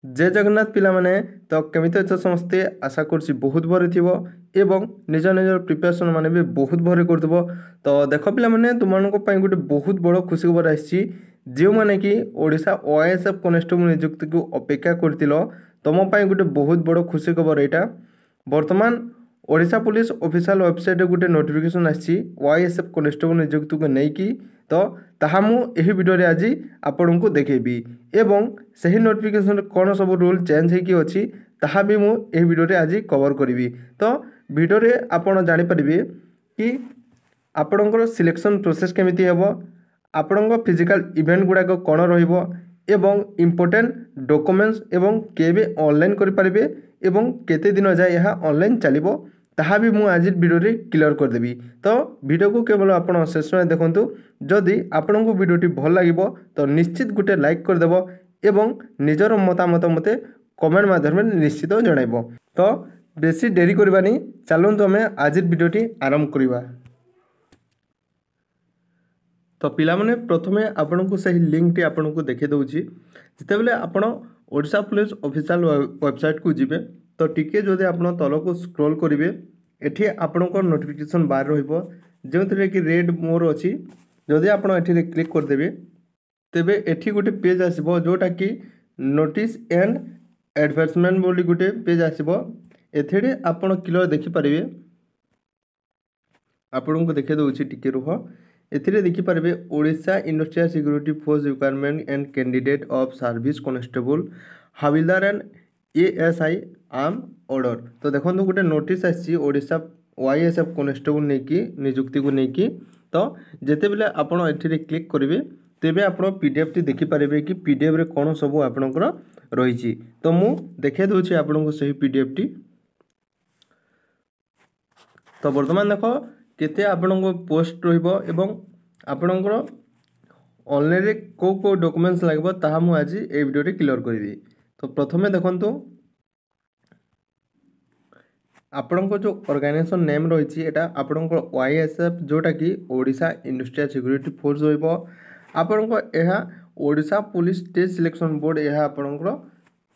जय जगन्नाथ पिला माने तो केमिति अछ समस्ते आशा करछि बहुत भरे थिबो एवं निज निज प्रिपरेशन माने भी बहुत भरे करथबो। तो देखो पिला माने तुमनको पई गुटे बहुत बड़ खुशी खबर आछि जे माने कि ओडिशा ओएसएफ कॉन्स्टेबल नियुक्ति को अपेक्षा करथिलो तुम पई गुटे बहुत बड़ खुशी खबर एटा। वर्तमान ओडिशा पुलिस ऑफिशियल वेबसाइट गोटे नोटिफिकेशन आछि ओएसएफ कॉन्स्टेबल नियुक्ति को नै कि तो ताहा मु एही वीडियो रे आज आपन को देखेबी एवं सही नोटिफिकेशन कौन सब रूल चेंज होगी अच्छी ताहा भी मु एही वीडियो रे आज कवर करी। तो वीडियो रे आपन जानि परिबे कि आपणकर सिलेक्शन प्रोसेस केमिति हेबो, आपणक फिजिकल इवेंट गुड़ाक कौन रहिबो एवं इम्पोर्टेंट डॉक्यूमेंट्स एवं केबे ऑनलाइन करि परिबे एवं केते दिन जाय यह ऑनलाइन चलिबो ताहा भी मु आज वीडियो रे क्लियर कर देबी। तो वीडियो को केवल आपण शेष में देखंतु। जदि आपन को वीडियोटी भल लागिबो तो निश्चित गुटे लाइक कर देबो एवं निजर मतामत मते कमेंट माध्यम में निश्चित जणाइबो। तो बेसी देरी करबानी चलंतु हमें आज वीडियोटी आरंभ करिबा। तो पिला माने प्रथमे आपन को सही लिंक टी आपन को देखे दउची। जते बेले आपण ओडिशा पुलिस ऑफिशियल वेबसाइट को जिबे तो टिके जदि आपन तल को स्क्रॉल करिवे एठी आपन को नोटिफिकेशन बार रहिबो जेउथरे कि रेड मोर अछि। जदि आपन एठी क्लिक कर देबे तेबे एठी गोटे पेज आसीबो जोटा कि नोटिस एंड एडवर्टाइजमेंट बोली गोटे पेज आसीबो। एथिरे आपन क्लियर देखि परिबे। आपन को देखे दउची टिके रुह। एथिरे देखि परिबे Odisha industrial security force requirement and candidate of service constable havildar and ASI arm order. तो देखो गोटे नोटिस आसी ओडिशा ओआईएसएफ कांस्टेबल नेकी नियुक्ति को नेकी। तो जेते बेले आपण एथिरे क्लिक करिवे तेबे आपण पीडीएफ टी देखि परिबे कि पीडीएफ रे कोन सब आपणकर रहिछि। तो मु देखे दोछि आपण को सही पीडीएफ टी। तो वर्तमान देखो केते आपणको पोस्ट रहिबो एवं आपणकर ऑनलाइन रे को डॉक्यूमेंट्स लागबो ताहा मु आज ए वीडियो रे क्लियर करबी। तो प्रथमे देखंतु आपणको जो ऑर्गेनाइजेशन नेम रहिछि एटा आपणको ओआईएसएफ जोटा कि ओडिशा इंडस्ट्रियल सिक्योरिटी फोर्स होइबो। आपणको एहा Odisha police test selection board एहा आपणको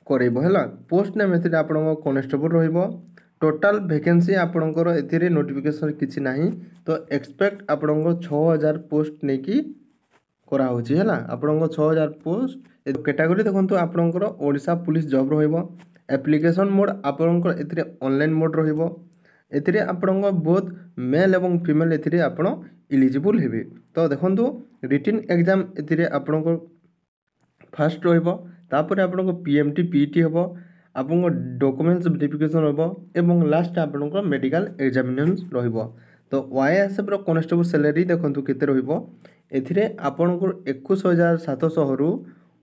करैबो हैला। पोस्ट नेम एथिरे आपणको कांस्टेबल रहिबो। टोटल वैकेंसी आपणकर एथिरे नोटिफिकेशन किछि नाही। तो एक्सपेक्ट आपणको 6000 पोस्ट नेकी करा होछि हैला। आपणको 6000 पोस्ट कैटेगरी देखंतु आपणकर ओडिशा पुलिस जॉब रहिबो। एप्लिकेशन मोड आपणकर एथिरे ऑनलाइन मोड रहिबो। एथिरे आपणको बोथ मेल एवं फीमेल एथिरे आपण एलिजिबल हेबे। तो देखंतु रिटन एग्जाम एथिरे आपणको फर्स्ट रहिबो। तापर आपणको पीएमटी पीटी हेबो। आपनको डॉक्यूमेंट्स वेरिफिकेशन होबो एवं लास्ट आपनको मेडिकल एग्जामिनेशन रहिबो। तो ओआईएसएफ रो कांस्टेबल सैलरी देखंतु केते रहिबो। एथिरे आपनको 21700 रु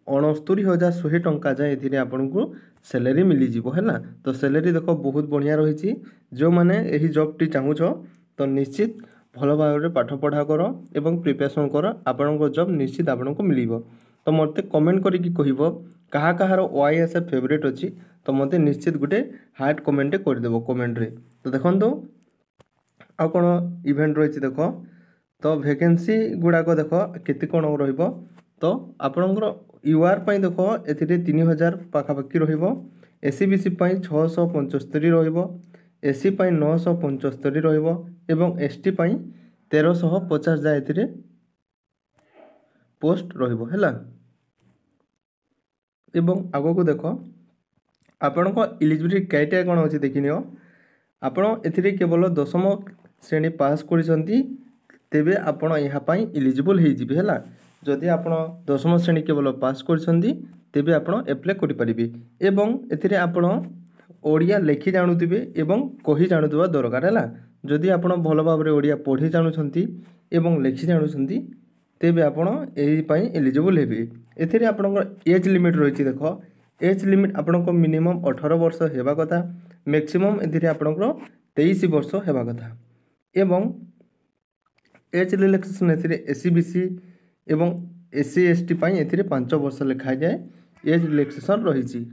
69100 टंका जाय एथिरे आपनको सैलरी मिली जिवो हैला। तो सैलरी देखो बहुत बढ़िया रहिछि। जो माने एही जॉब टी चाहू छ तो निश्चित भलो भाबरे पाठ पढ़ा करो एवं प्रिपरेशन करो आपनको जॉब निश्चित आपनको मिलिबो। तो मते कमेंट करी कि कहिबो कहा कहार ओआईएसएफ फेवरेट अछि तो मते निश्चित गुटे हार्ट कमेंट कर देबो कमेंट रे। तो देखंतु आ कोन इवेंट रहिछि देखो। तो वैकेंसी गुडा को देखो केते कोन रहिबो। तो आपनकर यूआर पई देखो एथिरे 3000 पाखा पाखी रहिबो। एसीबीसी पई 675 रहिबो। एसी पई 975 रहिबो एवं एसटी पई 1350 जा एथिरे पोस्ट रहिबो हैला। एवं आगो को देखो आपण को एलिजिबिलिटी क्राइटेरिया कोन अछि देखिनियो। आपण एथिरे केवल 10म श्रेणी पास करिसंती तेबे आपण यहा पई एलिजिबल हे जिबे हैला। जदि आपण 10म श्रेणी केवल पास करिसंती तेबे आपण अप्लाई करि परिबे एवं एथिरे आपण ओडिया लेखि जानुतिबे एवं कहि जानुतबा दरकार हैला। जदि आपण भलो भाबरे ओडिया पढि जानुछंती एवं लेखि जानुछंती तेबे आपण एही पई एलिजिबल हेबे। एथिरे आपणकर एज लिमिट रहिछि देखो। एज लिमिट आपणको मिनिमम 18 वर्ष हेबा कथा। मैक्सिमम एथिरे आपणको 23 वर्ष हेबा कथा एवं एज रिलैक्सेशन एथिरे एसीबीसी एवं एससी एसटी पई एथिरे 5 वर्ष लिखा जाय एज रिलैक्सेशन रहिछि।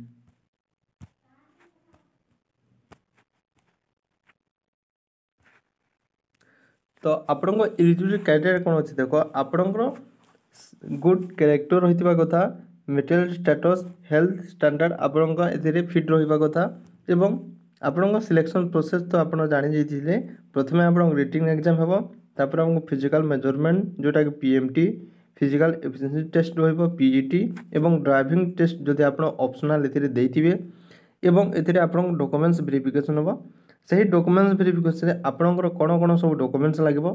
तो आपणको एलिजिबिलिटी क्राइटेरिया कोन अछि देखो। आपणकर गुड कैरेक्टर रहितबा कथा मेटेरियल स्टेटस हेल्थ स्टैंडर्ड आपणक ए फिट रहा कथा एवं आपणक सिलेक्शन प्रोसेस तो आप जानी जाइए प्रथम आप रिटिंग एग्जाम हम तापर आपको फिजिकल मेजरमेंट जोटा कि पीएमटी फिजिकल एफिशिएंसी टेस्ट रहिबो पीईटी एवं ड्राइविंग टेस्ट जदि आप ऑप्शनल एथिरे देथिबे एवं एथिरे आपन डॉक्यूमेंट्स वेरिफिकेशन हो सही डॉक्यूमेंट्स वेरिफिकेशन आपनकर कोन कोन सब डॉक्यूमेंट्स लागिबो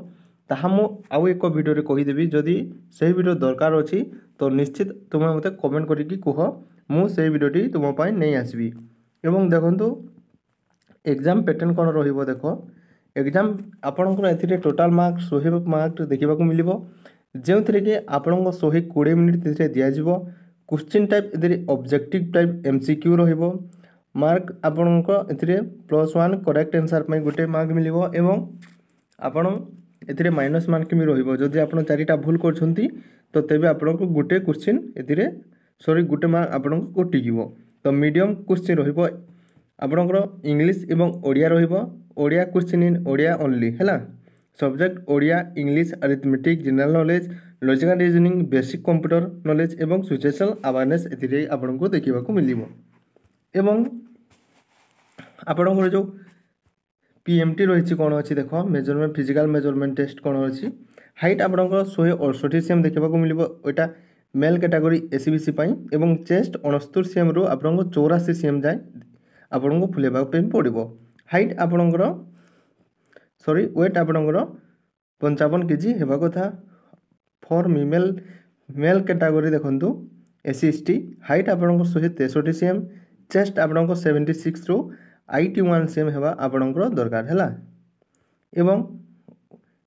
ताहा मु आउ एक वीडियो रे कहि देबी जदि सही वीडियो दरकार अछि तो निश्चित तुम मते कमेंट करिकि कुह मु सही वीडियोटी तुम पय नै आसीबी एवं देखंतु एग्जाम पैटर्न कोन रहिबो देखो एग्जाम आपनकर एथिरे टोटल मार्क 100 मार्क देखिबा को मिलिबो जेउथिरे कि आपनक 120 मिनिट तिरे दिया जिवो क्वेश्चन टाइप एथिरे ऑब्जेक्टिव टाइप एमसीक्यू रहिबो मार्क आपनक एथिरे +1 करेक्ट आंसर पय गुटे मार्क मिलिबो एवं आपण एथिरे माइनस मार्क भी रहिबो जदि आपण चारिटा भूल करछंती तो तेबे आपनक गुटे क्वेश्चन एथिरे सॉरी गुटे मार्क आपनक कटि जिवो तो मीडियम क्वेश्चन रहिबो आपनकर इंग्लिश एवं ओडिया रहिबो Odia question in Odia only हैला subject Odia English arithmetic general knowledge logical reasoning basic computer knowledge एवं सिचुएशनल अवेयरनेस एथिरे आपनक देखिबा को मिलिबो एवं आपनकर जो पीएमटी रही कौन अच्छी देख मेजरमेंट फिजिकल मेजरमेंट टेस्ट कौन अच्छी हाइट आपनकर 168 सीएम देखा मिलिबो एटा मेल कैटेगरी एसीबीसी एवं चेस्ट 69 सीएम रु आपनकर 84 सीएम जाए आपनको फुलेबा पड़ो हाइट आपनकर सॉरी वेट आपनकर 55 केजी हेबा कथा फॉर मेल कैटेगरी देखंतु एससी एसटी हाइट आपनकर 163 सीएम चेस्ट आपनकर 76 रु 81 सीएम हेबा आपनकर दरकार हैला एवं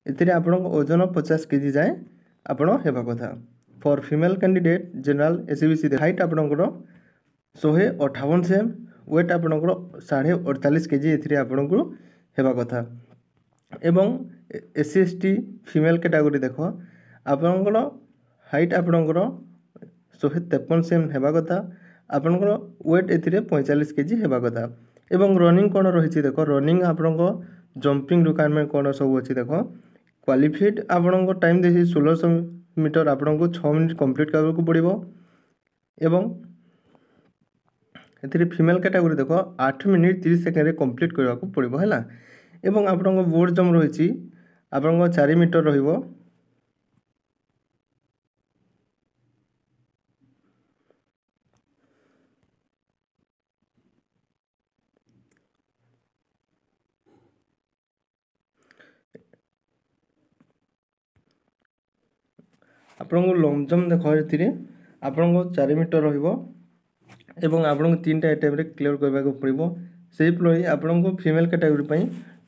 एथिरे आपनकर ओजन 50 केजी जाए आपण हेबा कथा for female candidate general ACBC height आपनकर 158 सीएम वेट आपनकर 48.5 केजी एथिरे आपनकर हेबा कथा एवं एससी एसटी फीमेल कैटेगरी देख आपनकर हाइट आपनकर 153 सीएम हेबा कथा आपनकर वेट एथिरे 45 केजी हेबा कथा एवं रनिंग कौन रही देख रनिंग आपनकर जंपिंग रिक्वायरमेंट कौन सब अच्छी देख क्वालिफाइड आपनकर टाइम देखिए 1600 मीटर आपनको 6 मिनिट कंप्लीट करने को पड़ो एवं एथिरे फीमेल कैटेगरी देख 8 मिनिट 30 सेकेंड कंप्लीट करने को पड़ो है एवं आपन बोर्ड जंप रही आपन 4 मीटर रहिबो आपन लॉन्ग जंप देख ये आपन 4 मीटर रहिबो एवं आपन 3टा टाइम क्लियर करने को पड़ो से आपन को फीमेल कैटेगरी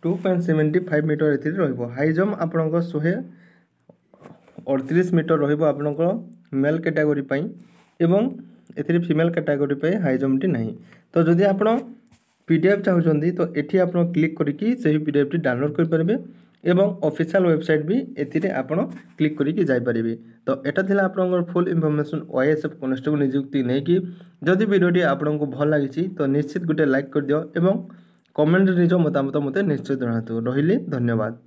2.75 मीटर एथि रहिबो हाई जंप आपन 138 मीटर रहिबो आपन मेल कैटेगरी एवं एथि female category high jump T नहीं तो जदि आपन पीडीएफ चाहते तो ये आप क्लिक करके सही पीडीएफ टी डाउनलोड करेंगे एवं ऑफिशियल वेबसाइट भी एथिरे आपण क्लिक करके जाई परिबे तो एटा थिला आपनकर फुल इन्फॉर्मेशन ओएसएफ कांस्टेबल नियुक्ति नै कि जदि वीडियोटी आपनको भल लागिछि तो निश्चित गुटे लाइक कर दियो एवं कमेंट निज मतामत मते निश्चित जणातु रहिले धन्यवाद।